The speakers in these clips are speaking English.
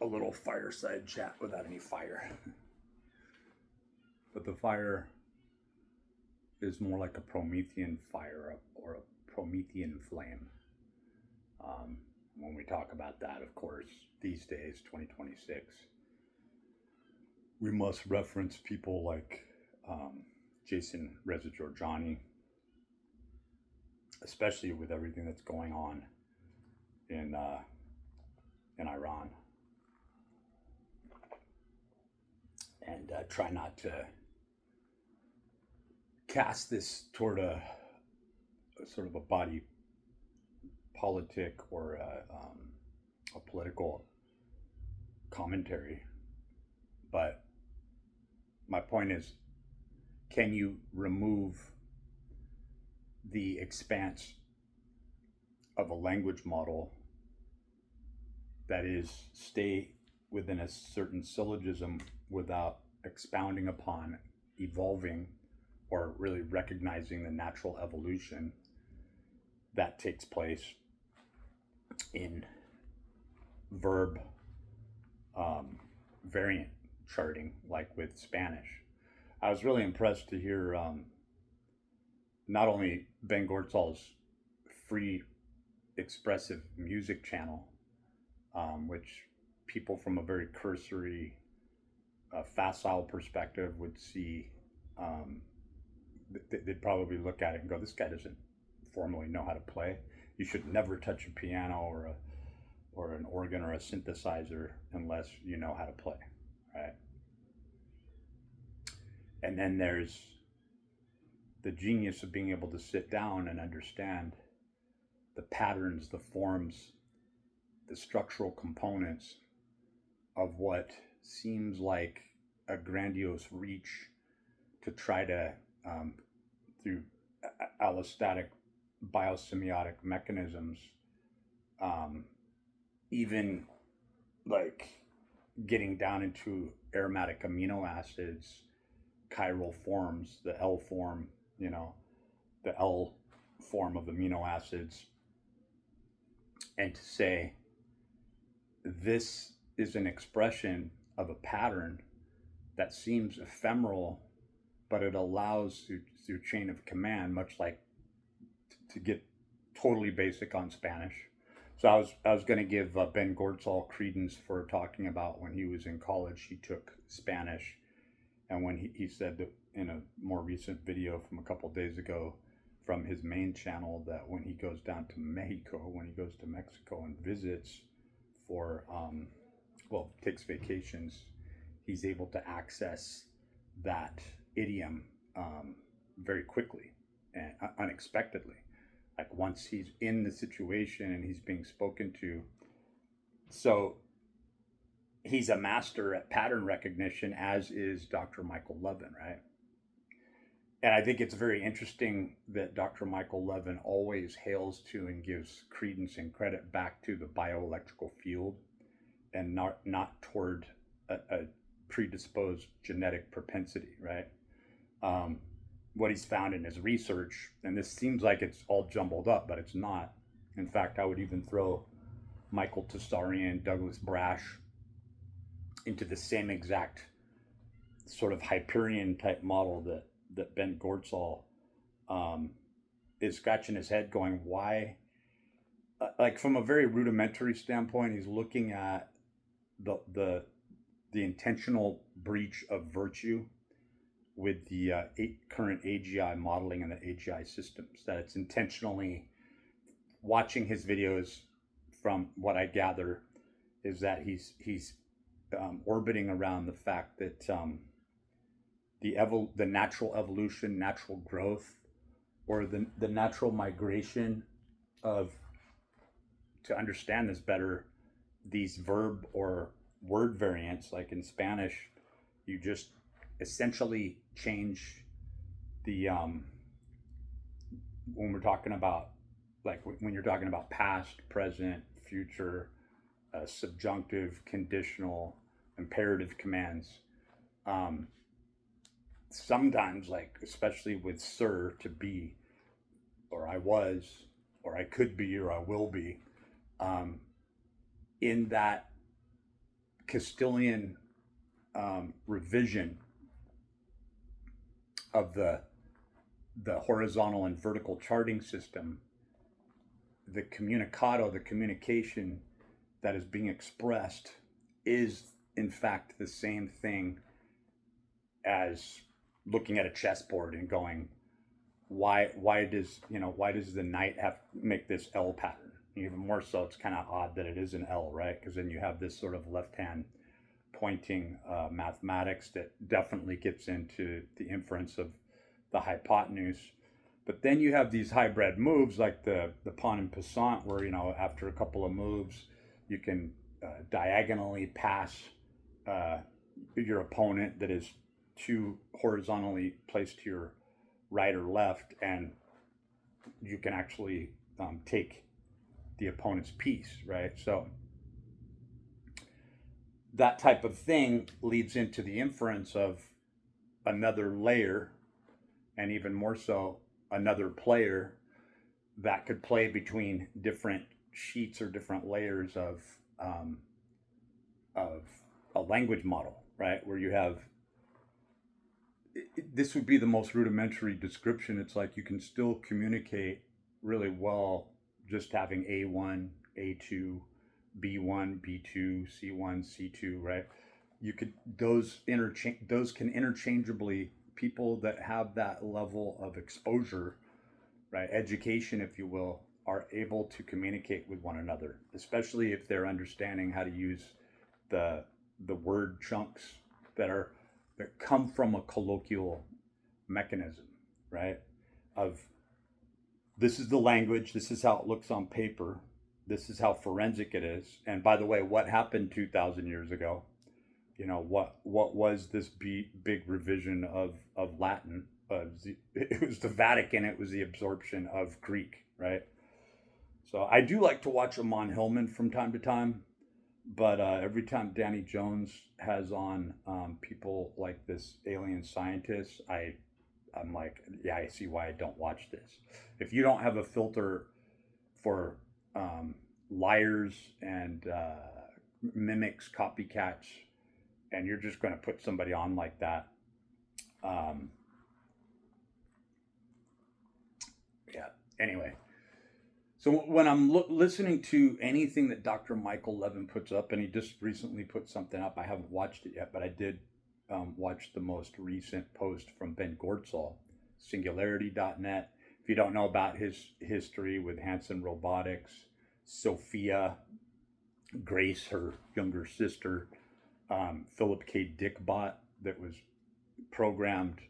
a little fireside chat without any fire. But the fire is more like a Promethean fire or a Promethean flame. When we talk about that, of course, these days, 2026, we must reference people like Jason Rezajorjani, especially with everything that's going on in Iran, and try not to cast this toward a sort of a body politic or a political commentary. But my point is, can you remove the expanse of a language model that is stay within a certain syllogism without expounding upon evolving or really recognizing the natural evolution that takes place in verb variant charting, like with Spanish? I was really impressed to hear not only Ben Goertzel's free expressive music channel, which people from a very cursory, facile perspective would see, they'd probably look at it and go, this guy doesn't formally know how to play. You should never touch a piano or an organ or a synthesizer unless you know how to play, right? And then there's the genius of being able to sit down and understand the patterns, the forms, the structural components of what seems like a grandiose reach to try to, through allostatic biosemiotic mechanisms, even like getting down into aromatic amino acids, chiral forms, the L form, the L form of amino acids, and to say this is an expression of a pattern that seems ephemeral, but it allows through chain of command, much like to get totally basic on Spanish. So I was going to give Ben Goertzel credence for talking about when he was in college, he took Spanish. And when he said that in a more recent video from a couple of days ago from his main channel, that when he goes down to Mexico, when he goes to Mexico and visits for, takes vacations, he's able to access that idiom very quickly and unexpectedly. Like once he's in the situation and he's being spoken to. So he's a master at pattern recognition, as is Dr. Michael Levin, right? And I think it's very interesting that Dr. Michael Levin always hails to and gives credence and credit back to the bioelectrical field and not toward a predisposed genetic propensity, right? What he's found in his research, and this seems like it's all jumbled up, but it's not. In fact, I would even throw Michael Tessarian, Douglas Brash into the same exact sort of Hyperion type model that Ben Goertzel is scratching his head going, why? Like from a very rudimentary standpoint, he's looking at the intentional breach of virtue with the current AGI modeling and the AGI systems, that it's intentionally, watching his videos, from what I gather, is that he's orbiting around the fact that the natural evolution, natural growth, or the natural migration of, to understand this better, these verb or word variants, like in Spanish, you just essentially change the when we're talking about, like when you're talking about past, present, future, subjunctive, conditional, imperative commands, sometimes, like especially with sir, to be, or I was, or I could be, or I will be, in that Castilian revision of the horizontal and vertical charting system, the communicado, the communication that is being expressed, is in fact the same thing as looking at a chessboard and going, why does the knight have to make this L pattern? Even more so, it's kind of odd that it is an L, right? Because then you have this sort of left hand pointing mathematics that definitely gets into the inference of the hypotenuse. But then you have these hybrid moves like the pawn and passant, where after a couple of moves you can diagonally pass your opponent that is too horizontally placed to your right or left, and you can actually take the opponent's piece, right? So that type of thing leads into the inference of another layer, and even more so, another player that could play between different sheets or different layers of a language model, right? Where you have, this would be the most rudimentary description. It's like you can still communicate really well just having A1, A2, B1, B2, C1, C2, right? You could, those can interchangeably, people that have that level of exposure, right, education, if you will, are able to communicate with one another, especially if they're understanding how to use the word chunks that come from a colloquial mechanism, right? Of, this is the language, this is how it looks on paper, this is how forensic it is. And by the way, what happened 2,000 years ago? What was this big revision of Latin? It was the Vatican. It was the absorption of Greek, right? So I do like to watch Amon Hillman from time to time, but every time Danny Jones has on people like this alien scientist, I'm like, yeah, I see why I don't watch this. If you don't have a filter for liars and mimics, copycats, and you're just going to put somebody on like that, yeah. Anyway, so when I'm listening to anything that Dr. Michael Levin puts up, and he just recently put something up, I haven't watched it yet, but I did watch the most recent post from Ben Goertzel, singularity.net. If you don't know about his history with Hanson Robotics, Sophia, Grace, her younger sister, Philip K. Dick bot that was programmed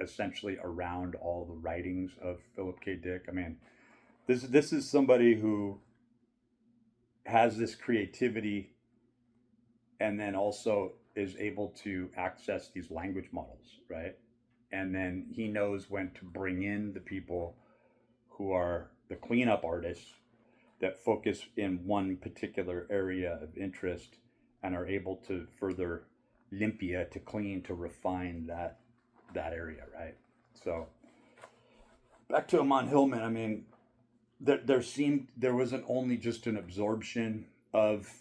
essentially around all the writings of Philip K. Dick. I mean, this is somebody who has this creativity and then also is able to access these language models, right? And then he knows when to bring in the people who are the cleanup artists that focus in one particular area of interest and are able to further limpia, to clean, to refine that area, right? So back to Amon Hillman. I mean, there wasn't only just an absorption of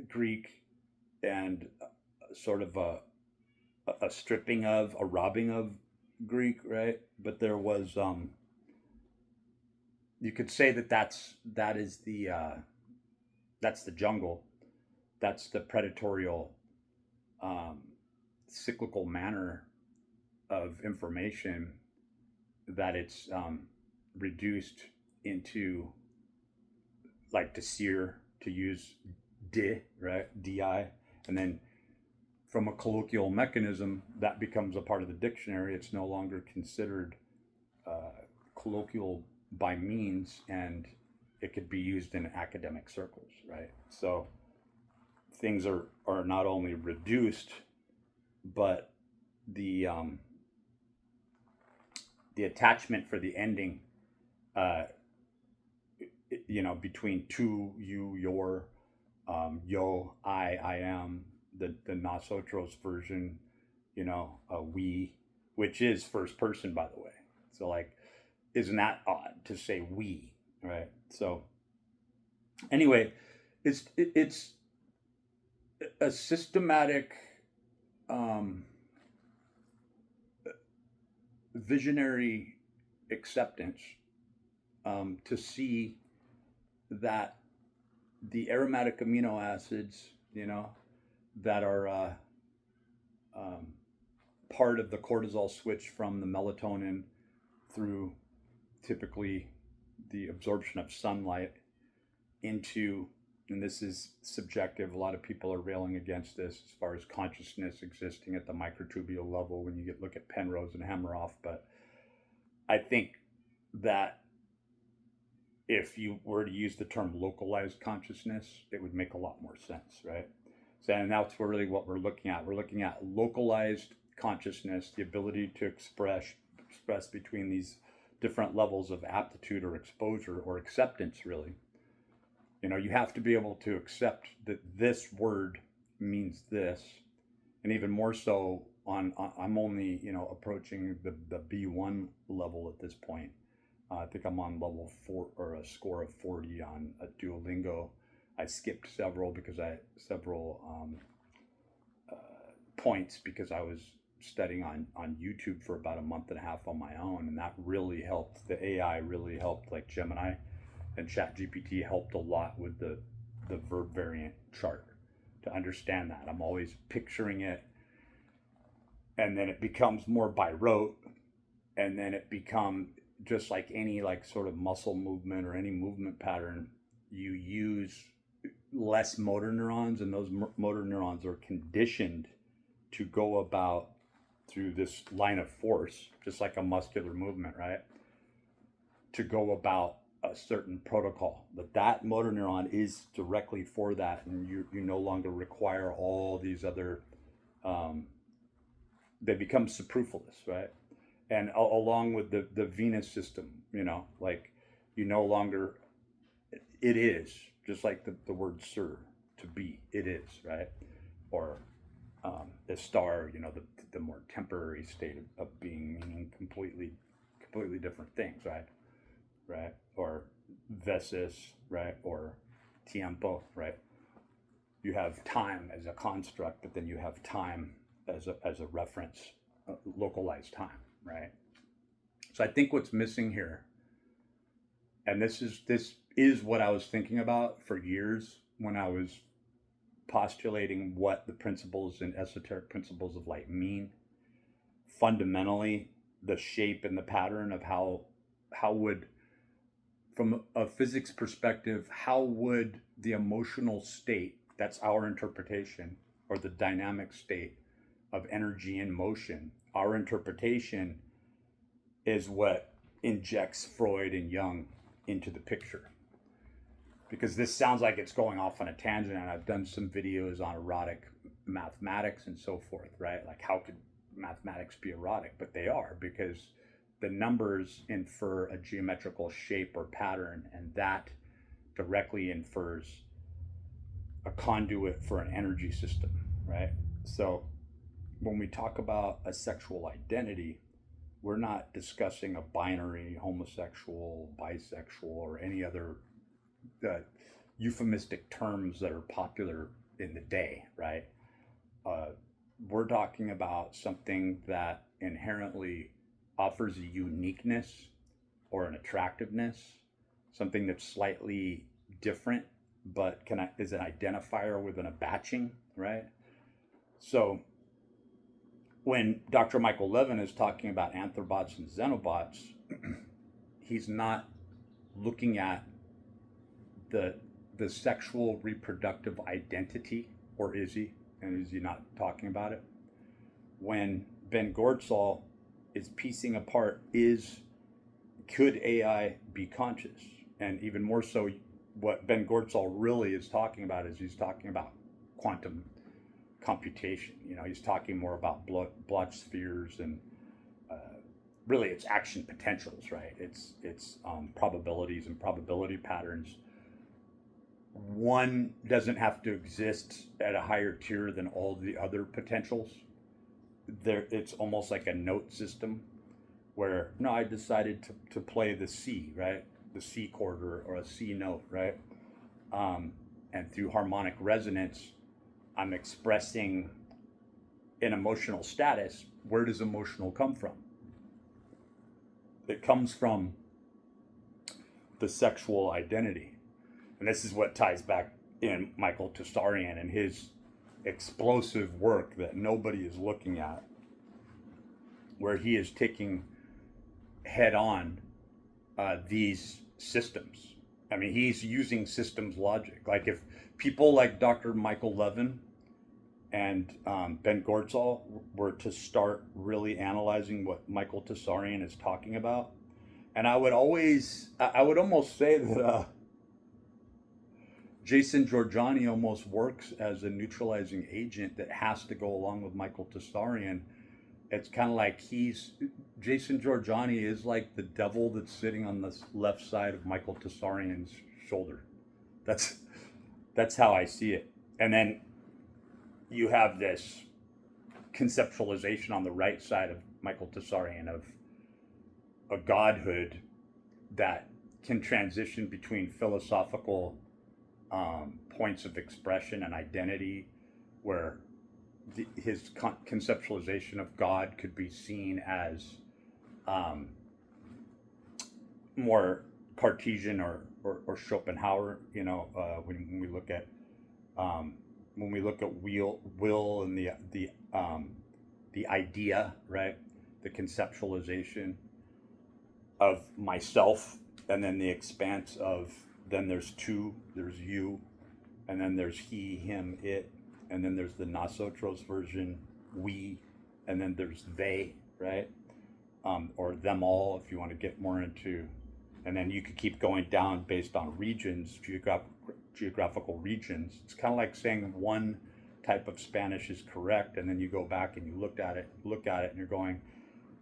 Greek and sort of a stripping of, a robbing of Greek, right? But there was you could say that's the jungle. That's the predatorial, cyclical manner of information that it's reduced into, like to sear, to use di, right? Di. And then from a colloquial mechanism, that becomes a part of the dictionary. It's no longer considered colloquial by means, and it could be used in academic circles, right? So things are not only reduced, but the attachment for the ending, between to, you, your, yo, I am, the Nosotros version, we, which is first person, by the way. So like, isn't that odd to say we, right? So anyway, it's a systematic, um, visionary acceptance, to see that the aromatic amino acids, that are um, part of the cortisol switch from the melatonin through typically the absorption of sunlight into, and this is subjective, a lot of people are railing against this as far as consciousness existing at the microtubule level when you look at Penrose and Hameroff, but I think that if you were to use the term localized consciousness, it would make a lot more sense, right? So, and that's really what we're looking at. We're looking at localized consciousness, the ability to express between these different levels of aptitude or exposure or acceptance, really. You have to be able to accept that this word means this, and even more so I'm only, approaching the B1 level at this point. I think I'm on level 4 or a score of 40 on a Duolingo. I skipped several points because I was studying on YouTube for about a month and a half on my own, and that really helped. The AI really helped, like Gemini and ChatGPT helped a lot with the verb variant chart to understand that. I'm always picturing it, and then it becomes more by rote, and then it becomes just like any sort of muscle movement or any movement pattern. You use less motor neurons, and those motor neurons are conditioned to go about through this line of force, just like a muscular movement, right? To go about a certain protocol. But that motor neuron is directly for that, and you no longer require all these other, they become superfluous, right? And along with the venous system, you no longer, it is, just like the word sir, to be, it is, right? Or the star, the more temporary state of being, meaning completely different things, right? Right? Or veces, right? Or tiempo, right? You have time as a construct, but then you have time as a reference, localized time, right? So I think what's missing here, and this is what I was thinking about for years when I was postulating what the principles and esoteric principles of light mean. Fundamentally, the shape and the pattern of how would, from a physics perspective, how would the emotional state, that's our interpretation, or the dynamic state of energy in motion, our interpretation is what injects Freud and Jung into the picture. Because this sounds like it's going off on a tangent, and I've done some videos on erotic mathematics and so forth, right? Like, how could mathematics be erotic? But they are, because the numbers infer a geometrical shape or pattern, and that directly infers a conduit for an energy system, right? So when we talk about a sexual identity, we're not discussing a binary, homosexual, bisexual, or any other euphemistic terms that are popular in the day, right? We're talking about something that inherently offers a uniqueness or an attractiveness, something that's slightly different, but is an identifier within a batching, right? So when Dr. Michael Levin is talking about anthrobots and xenobots, he's not looking at the sexual reproductive identity, or is he? And is he not talking about it? When Ben Goertzel is piecing apart, could AI be conscious? And even more so, what Ben Goertzel really is talking about is he's talking about quantum computation. He's talking more about Bloch spheres, and really it's action potentials, right? It's probabilities and probability patterns. One doesn't have to exist at a higher tier than all the other potentials. It's almost like a note system where, no, I decided to play the C, right? The C chord or a C note, right? And through harmonic resonance, I'm expressing an emotional status. Where does emotional come from? It comes from the sexual identity. And this is what ties back in Michael Tsarian and his explosive work that nobody is looking at, where he is taking head on these systems. I mean, he's using systems logic. Like if people like Dr. Michael Levin and Ben Goertzel were to start really analyzing what Michael Tsarian is talking about, and I would almost say that Jason Giorgiani almost works as a neutralizing agent that has to go along with Michael Tsarian. It's kind of like Jason Giorgiani is like the devil that's sitting on the left side of Michael Tsarian's shoulder. That's how I see it. And then you have this conceptualization on the right side of Michael Tsarian of a godhood that can transition between philosophical points of expression and identity, where his conceptualization of God could be seen as more Cartesian or Schopenhauer. You know, when we look at will and the idea, right? The conceptualization of myself, and then the expanse of, then there's there's you, and then there's he, him, it, and then there's the Nosotros version, we, and then there's they, right? Or them all, if you want to get more into, and then you could keep going down based on regions, geographical regions. It's kind of like saying one type of Spanish is correct, and then you go back and you look at it, and you're going,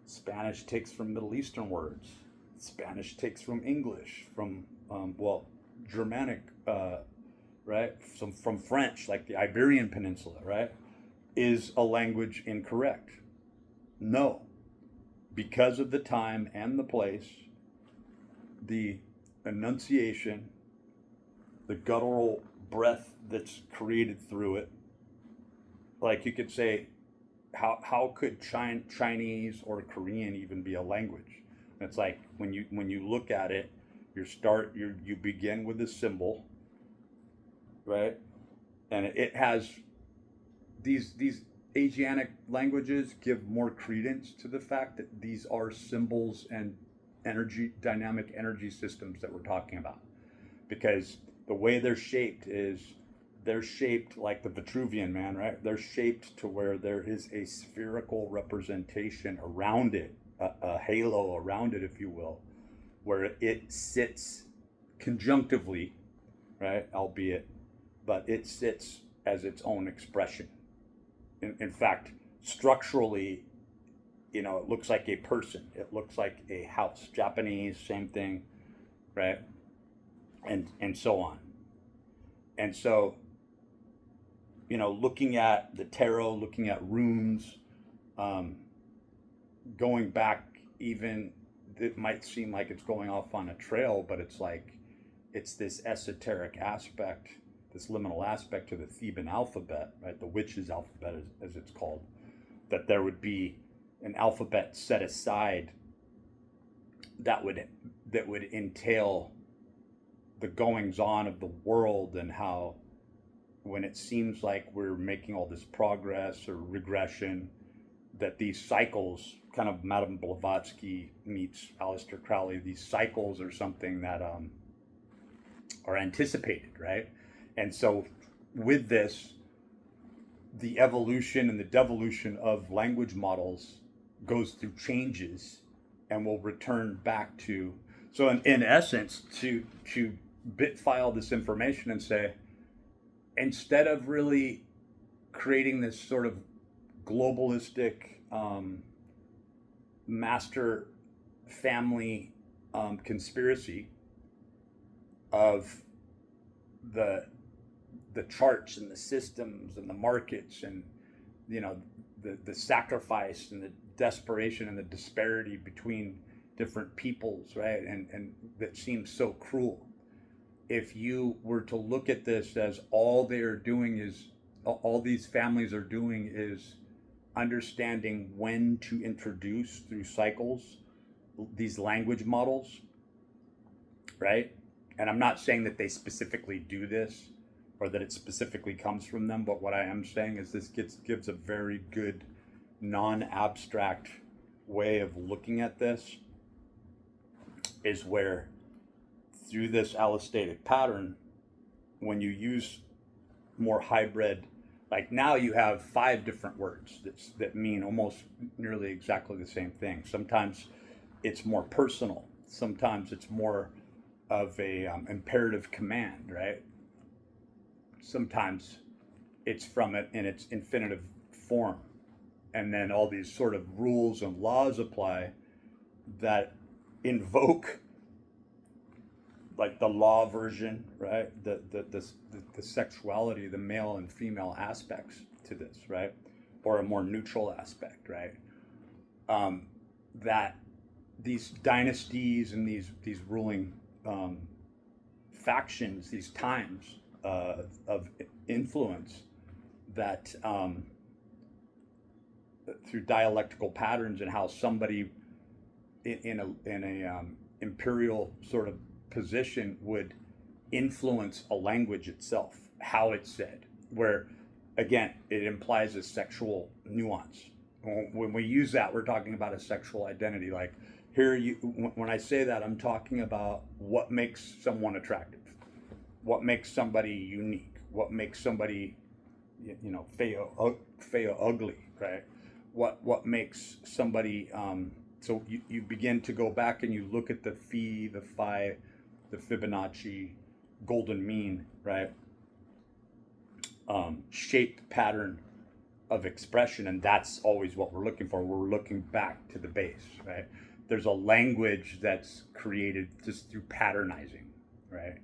Spanish takes from Middle Eastern words. Spanish takes from English, from Germanic, right? From French, like the Iberian Peninsula, right? Is a language incorrect? No, because of the time and the place, the enunciation, the guttural breath that's created through it. Like you could say, how could Chinese or Korean even be a language? It's like when you look at it, you begin with a symbol, right? And it has these Asiatic languages give more credence to the fact that these are symbols and dynamic energy systems that we're talking about, because the way they're shaped like the Vitruvian Man, right? They're shaped to where there is a spherical representation around it, a halo around it, if you will, where it sits conjunctively, right? Albeit, but it sits as its own expression. In fact, structurally, it looks like a person. It looks like a house. Japanese, same thing, right? And so on. And so, looking at the tarot, looking at runes, going back, even, it might seem like it's going off on a trail, but it's this esoteric aspect, this liminal aspect to the Theban alphabet, right? The witch's alphabet, as it's called, that there would be an alphabet set aside that would entail the goings on of the world, and how, when it seems like we're making all this progress or regression, that these cycles, kind of Madame Blavatsky meets Aleister Crowley, these cycles are something that are anticipated, right? And so with this, the evolution and the devolution of language models goes through changes, and will return back to, so in essence, to bit file this information and say, instead of really creating this sort of globalistic master family conspiracy of the charts and the systems and the markets, and the sacrifice and the desperation and the disparity between different peoples, right? And that seems so cruel. If you were to look at this as all they are doing is all these families are doing is understanding when to introduce through cycles these language models, right? And I'm not saying that they specifically do this or that it specifically comes from them, but what I am saying is this gives a very good non-abstract way of looking at this, is where through this allostatic pattern, when you use more hybrid, like now you have 5 different words that mean almost nearly exactly the same thing. Sometimes it's more personal. Sometimes it's more of a imperative command, right? Sometimes it's from it in its infinitive form. And then all these sort of rules and laws apply that invoke like the law version, right? The sexuality, the male and female aspects to this, right? Or a more neutral aspect, right? That these dynasties and these ruling factions, these times of influence, that through dialectical patterns and how somebody in a imperial sort of position would influence a language itself, how it's said, where again it implies a sexual nuance. When we use that, we're talking about a sexual identity. Like here, when I say that, I'm talking about what makes someone attractive, what makes somebody unique, what makes somebody, feo ugly, right? What makes somebody so you begin to go back and you look at the phi, the phi, the Fibonacci golden mean, right? Shaped pattern of expression, and that's always what we're looking for. We're looking back to the base, right? There's a language that's created just through patternizing, right?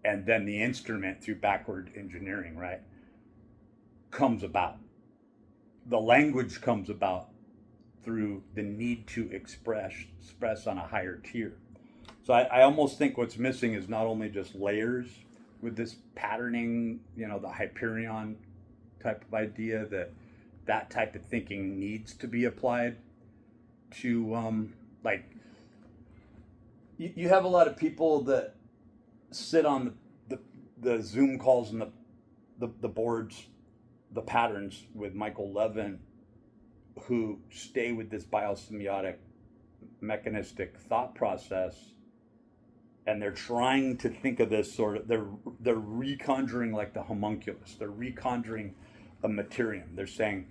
And then the instrument through backward engineering, right, comes about. The language comes about through the need to express on a higher tier. So I almost think what's missing is not only just layers with this patterning, the Hyperion type of idea, that type of thinking needs to be applied to, like, you have a lot of people that sit on the Zoom calls and the boards, the patterns with Michael Levin, who stay with this biosemiotic mechanistic thought process, and they're trying to think of this sort of, they're reconjuring like the homunculus, they're reconjuring a materium. They're saying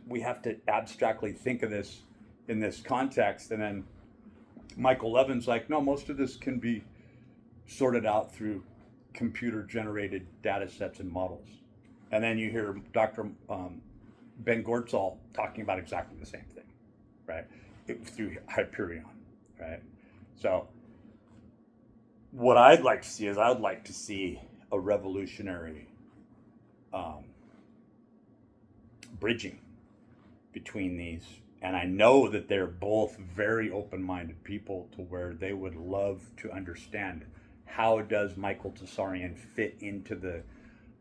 we have to abstractly think of this in this context. And then Michael Levin's like, no, most of this can be sorted out through computer generated data sets and models. And then you hear Dr. Ben Goertzel talking about exactly the same thing, right? Through Hyperion, right? So what I'd like to see is I'd like to see a revolutionary bridging between these. And I know that they're both very open-minded people to where they would love to understand how does Michael Tsarian fit into the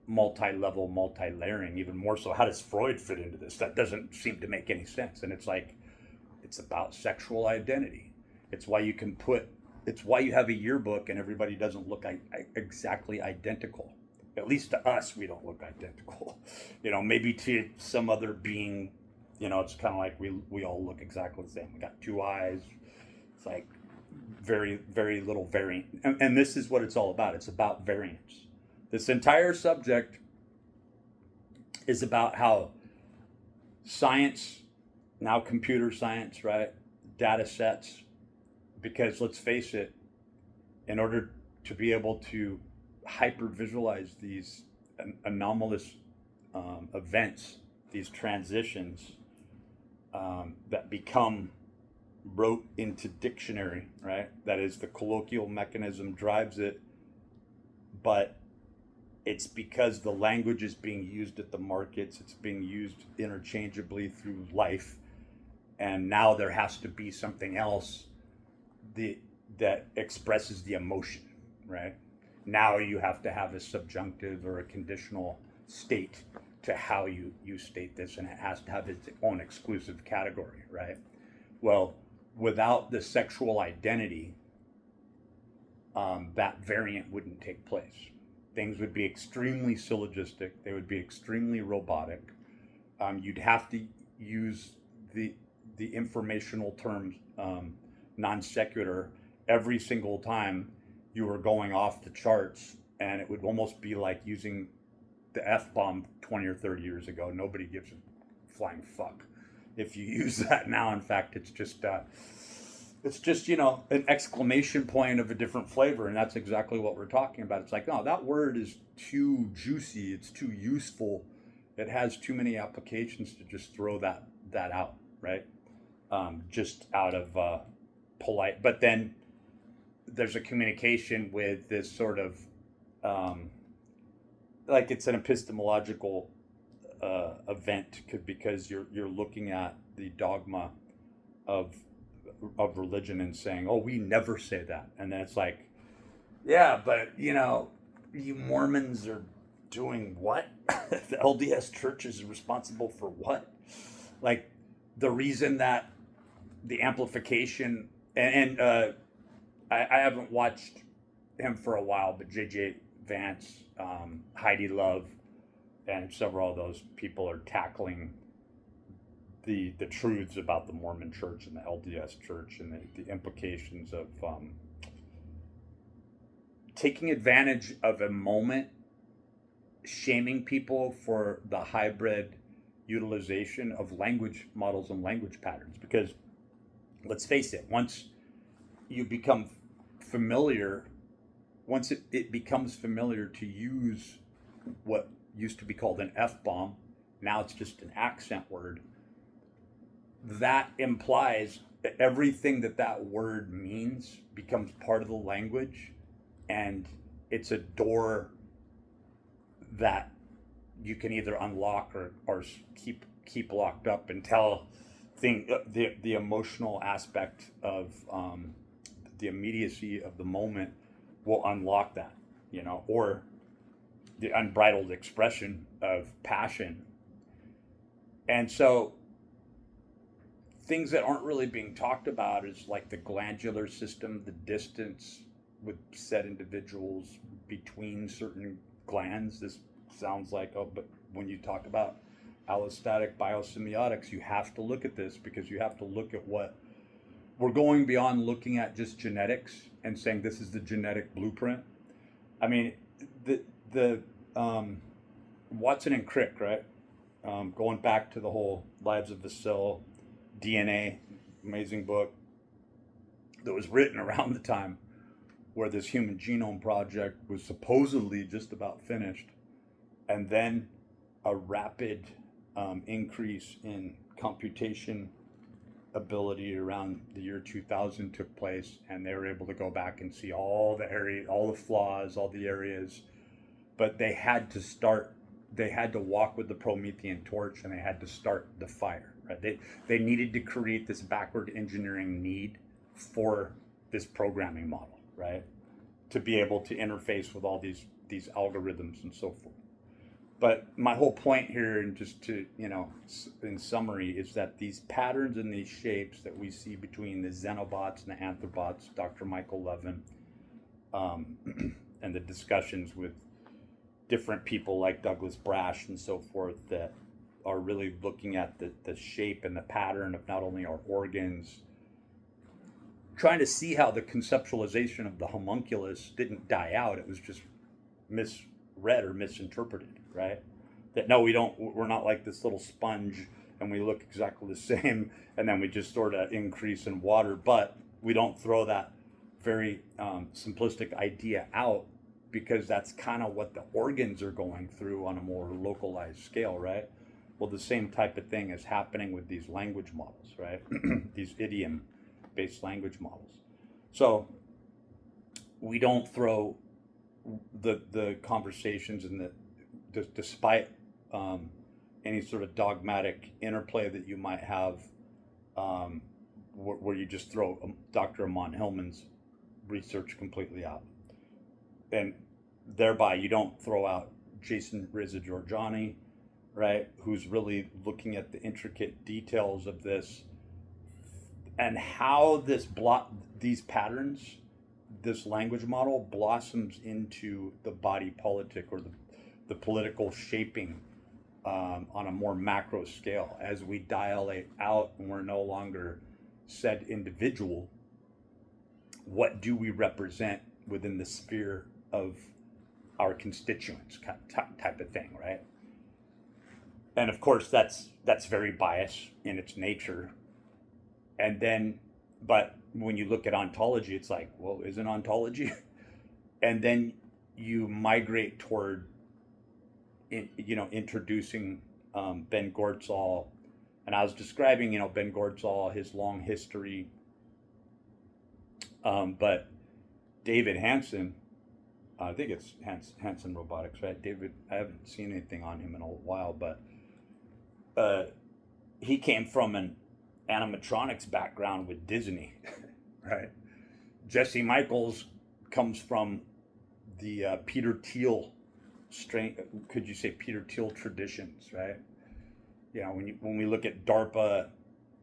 multi-level, multi-layering, even more so, how does Freud fit into this? That doesn't seem to make any sense. And it's like, it's about sexual identity. It's why you have a yearbook and everybody doesn't look exactly identical. At least to us, we don't look identical. Maybe to some other being, it's kind of like we all look exactly the same. We got 2 eyes. It's like very, very little variant. And this is what it's all about. It's about variance. This entire subject is about how science, now computer science, right? Data sets, because let's face it, in order to be able to hyper visualize these anomalous events, these transitions that become wrote into dictionary, right? That is, the colloquial mechanism drives it, but it's because the language is being used at the markets, it's being used interchangeably through life, and now there has to be something else that expresses the emotion, right? Now you have to have a subjunctive or a conditional state to how you state this, and it has to have its own exclusive category, right? Well, without the sexual identity, that variant wouldn't take place. Things would be extremely syllogistic. They would be extremely robotic. You'd have to use the informational terms non sequitur every single time you were going off the charts, and it would almost be like using the F-bomb 20 or 30 years ago. Nobody gives a flying fuck if you use that now. In fact, it's just an exclamation point of a different flavor, and that's exactly what we're talking about. It's like, no, that word is too juicy, it's too useful, it has too many applications to just throw that out, right? Just out of polite. But then there's a communication with this sort of like it's an epistemological event, because you're looking at the dogma of religion and saying, oh, we never say that. And then it's like, yeah, but you Mormons are doing what? The LDS church is responsible for what? Like, the reason that the amplification, and I haven't watched him for a while, but JJ Vance, Heidi Love, and several of those people are tackling the truths about the Mormon church and the LDS church, and the implications of taking advantage of a moment, shaming people for the hybrid utilization of language models and language patterns. Because let's face it, once you become familiar, once it becomes familiar to use what used to be called an F-bomb, now it's just an accent word, that implies that everything that word means becomes part of the language, and it's a door that you can either unlock or keep locked up until the emotional aspect of the immediacy of the moment will unlock that, or the unbridled expression of passion. And so things that aren't really being talked about is like the glandular system, the distance with said individuals between certain glands. This sounds like, but when you talk about allostatic biosemiotics, you have to look at this, because you have to look at what we're going beyond looking at just genetics and saying this is the genetic blueprint. I mean, the Watson and Crick, right? Going back to the whole Lives of the Cell, DNA, amazing book that was written around the time where this Human Genome Project was supposedly just about finished, and then a rapid increase in computation ability around the year 2000 took place, and they were able to go back and see all the flaws, all the areas, but they had to walk with the Promethean torch, and they had to start the fire, right? They needed to create this backward engineering need for this programming model, right? To be able to interface with all these algorithms and so forth. But my whole point here, and just to, in summary, is that these patterns and these shapes that we see between the xenobots and the anthrobots, Dr. Michael Levin, and the discussions with different people like Douglas Brash and so forth, that are really looking at the shape and the pattern of not only our organs, trying to see how the conceptualization of the homunculus didn't die out. It was just misread or misinterpreted, right? That no, we're not like this little sponge and we look exactly the same, and then we just sort of increase in water. But we don't throw that very simplistic idea out, because that's kind of what the organs are going through on a more localized scale, right? Well, the same type of thing is happening with these language models, right? These idiom-based language models. So we don't throw the conversations and despite any sort of dogmatic interplay that you might have, where you just throw Dr. Amon Hillman's research completely out, and thereby you don't throw out Jason Rizza-Giorgiani, right, who's really looking at the intricate details of this and how these patterns, this language model blossoms into the body politic, or the political shaping on a more macro scale as we dilate out and we're no longer said individual. What do we represent within the sphere of our constituents, type of thing, right? And of course, that's very biased in its nature. And then, but when you look at ontology, it's like, well, isn't ontology? And then you migrate toward, introducing Ben Goertzel. And I was describing, Ben Goertzel, his long history. But David Hansen, I think it's Hansen Robotics, right? David, I haven't seen anything on him in a while, but he came from an animatronics background with Disney, right? Jesse Michaels comes from the Peter Thiel could you say Peter Thiel traditions, right? When we look at DARPA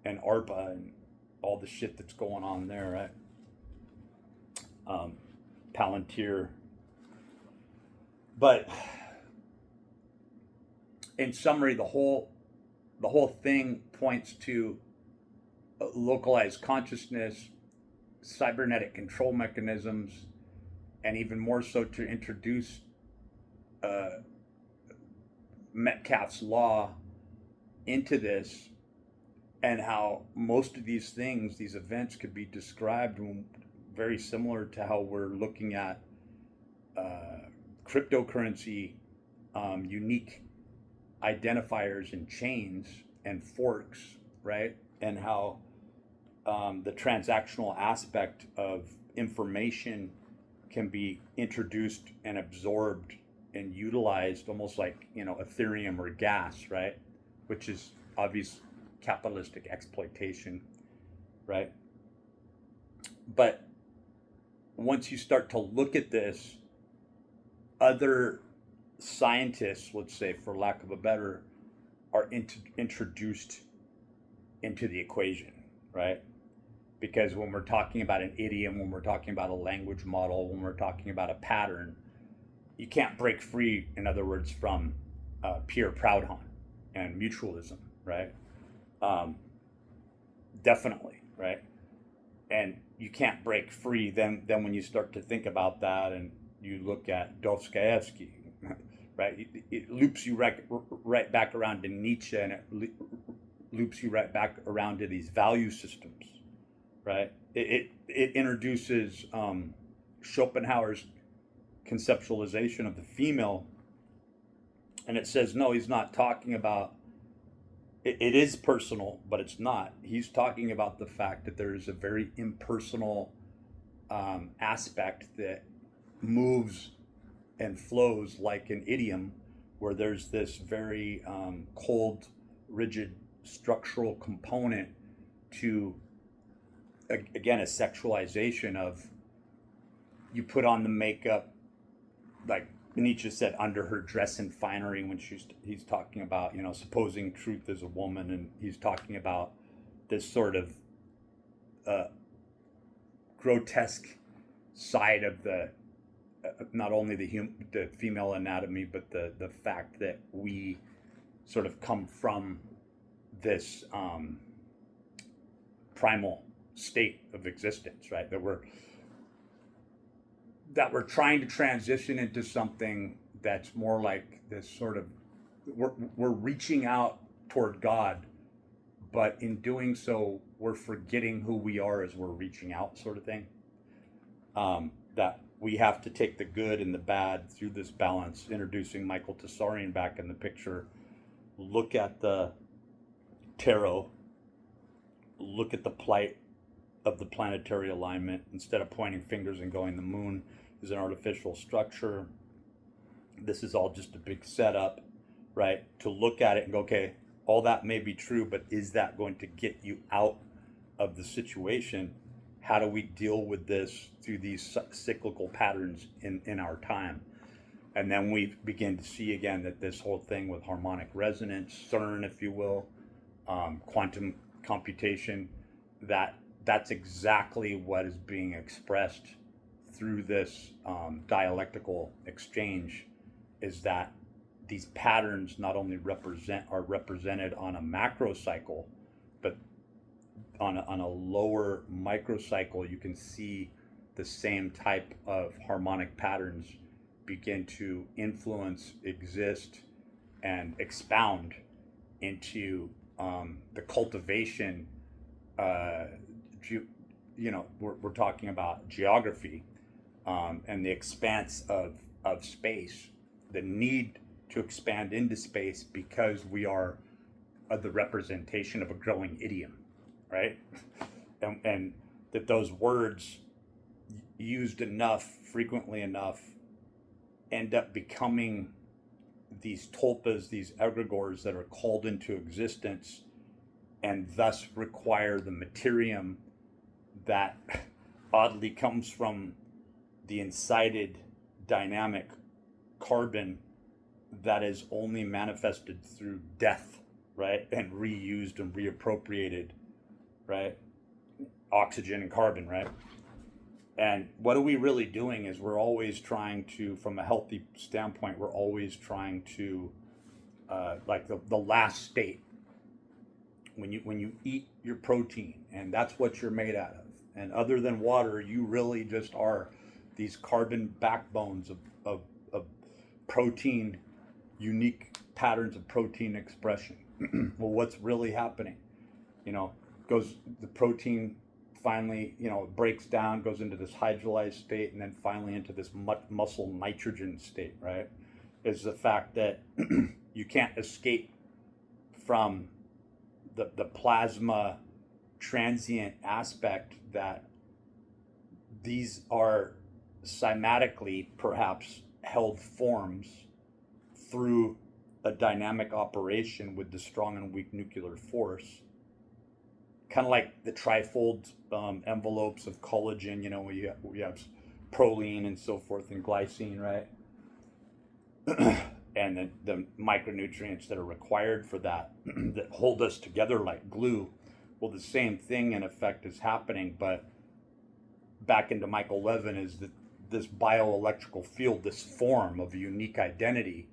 and ARPA and all the shit that's going on there, right? Palantir. But in summary, the whole thing points to localized consciousness, cybernetic control mechanisms, and even more so to introduce Metcalfe's law into this, and how most of these things, these events, could be described very similar to how we're looking at cryptocurrency, unique identifiers and chains and forks, right? And how the transactional aspect of information can be introduced and absorbed and utilized almost like, Ethereum or gas, right? Which is obvious capitalistic exploitation, right? But once you start to look at this, other scientists, let's say, for lack of a better, are introduced into the equation, right? Because when we're talking about an idiom, when we're talking about a language model, when we're talking about a pattern, you can't break free, in other words, from Pierre Proudhon and mutualism, right? Definitely, right? And you can't break free then when you start to think about that, and you look at Dostoevsky, right? It loops you right back around to Nietzsche, and it loops you right back around to these value systems, right? It introduces Schopenhauer's conceptualization of the female, and it says, no, he's not talking about, it is personal, but it's not. He's talking about the fact that there is a very impersonal aspect that moves and flows like an idiom, where there's this very cold, rigid structural component to, again, a sexualization of, you put on the makeup, like Nietzsche said, under her dress and finery, when he's talking about, supposing truth as a woman, and he's talking about this sort of grotesque side of the not only the female anatomy, but the fact that we sort of come from this primal state of existence, right? That we're trying to transition into something that's more like this sort of, we're reaching out toward God, but in doing so, we're forgetting who we are as we're reaching out, sort of thing. That we have to take the good and the bad through this balance, introducing Michael Tessarian back in the picture. Look at the tarot, look at the plight of the planetary alignment, instead of pointing fingers and going, the moon is an artificial structure. This is all just a big setup, right? To look at it and go, okay, all that may be true, but is that going to get you out of the situation? How do we deal with this through these cyclical patterns in our time? And then we begin to see again that this whole thing with harmonic resonance, CERN, if you will, quantum computation, that's exactly what is being expressed through this dialectical exchange, is that these patterns not only are represented on a macro cycle, but on a lower microcycle, you can see the same type of harmonic patterns begin to influence, exist, and expound into the cultivation. We're talking about geography and the expanse of space, the need to expand into space because we are the representation of a growing idiom, right? And that those words used enough, frequently enough, end up becoming these tulpas, these egregores that are called into existence and thus require the materium that oddly comes from the incited dynamic carbon that is only manifested through death, right? And reused and reappropriated, right? Oxygen and carbon, right? And what are we really doing is we're always trying to, from a healthy standpoint, we're always trying to, like the last state, when you eat your protein, and that's what you're made out of. And other than water, you really just are these carbon backbones of protein, unique patterns of protein expression. Well, what's really happening? The protein finally, breaks down, goes into this hydrolyzed state, and then finally into this muscle nitrogen state, right? Is the fact that you can't escape from the plasma transient aspect, that these are cymatically perhaps held forms through a dynamic operation with the strong and weak nuclear force, kind of like the trifold envelopes of collagen, we have proline and so forth, and glycine, right? And the micronutrients that are required for that that hold us together like glue. Well, the same thing in effect is happening, but back into Michael Levin, is that this bioelectrical field, this form of unique identity,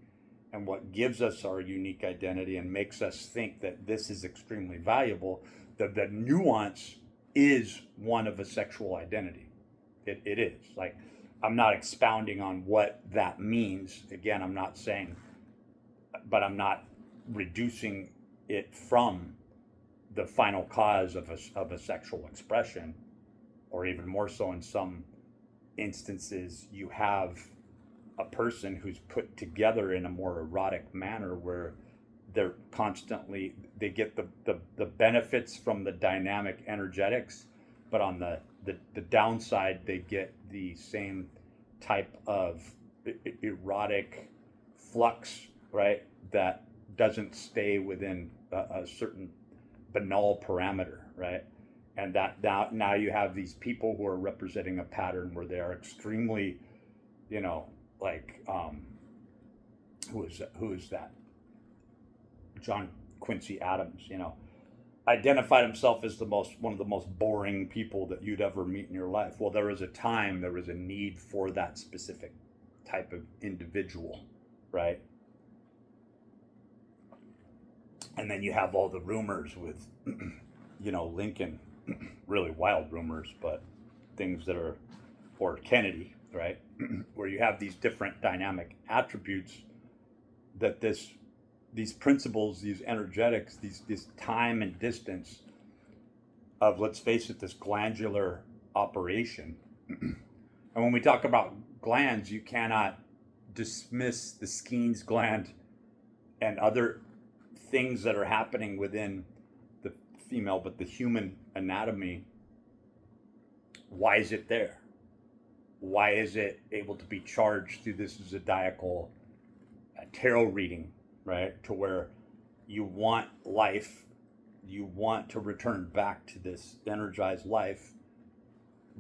and what gives us our unique identity and makes us think that this is extremely valuable, the nuance is one of a sexual identity. It is. Like, I'm not expounding on what that means. Again, I'm not saying, but I'm not reducing it from the final cause of a sexual expression, or even more so in some instances, you have a person who's put together in a more erotic manner where they're constantly, they get the benefits from the dynamic energetics, but on the downside, they get the same type of erotic flux, right? That doesn't stay within a certain banal parameter, right? And that now you have these people who are representing a pattern where they are extremely, like, who is that? John Quincy Adams, identified himself as one of the most boring people that you'd ever meet in your life. Well, there was a need for that specific type of individual, right? And then you have all the rumors with, Lincoln, really wild rumors, but things that are, or Kennedy, right? Where you have these different dynamic attributes that these principles, these energetics, this time and distance of, let's face it, this glandular operation. And when we talk about glands, you cannot dismiss the Skene's gland and other things that are happening within the female, but the human anatomy. Why is it there? Why is it able to be charged through this zodiacal tarot reading, right? To where you want life, you want to return back to this energized life,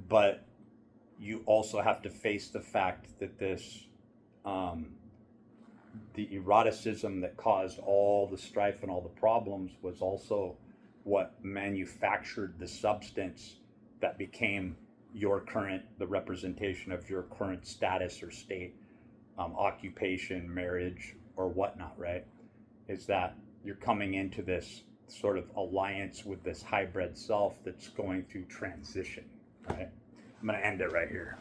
but you also have to face the fact that this um, the eroticism that caused all the strife and all the problems was also what manufactured the substance that became the representation of your current status or state, occupation, marriage, or whatnot, right? Is that you're coming into this sort of alliance with this hybrid self that's going through transition, right? I'm going to end it right here.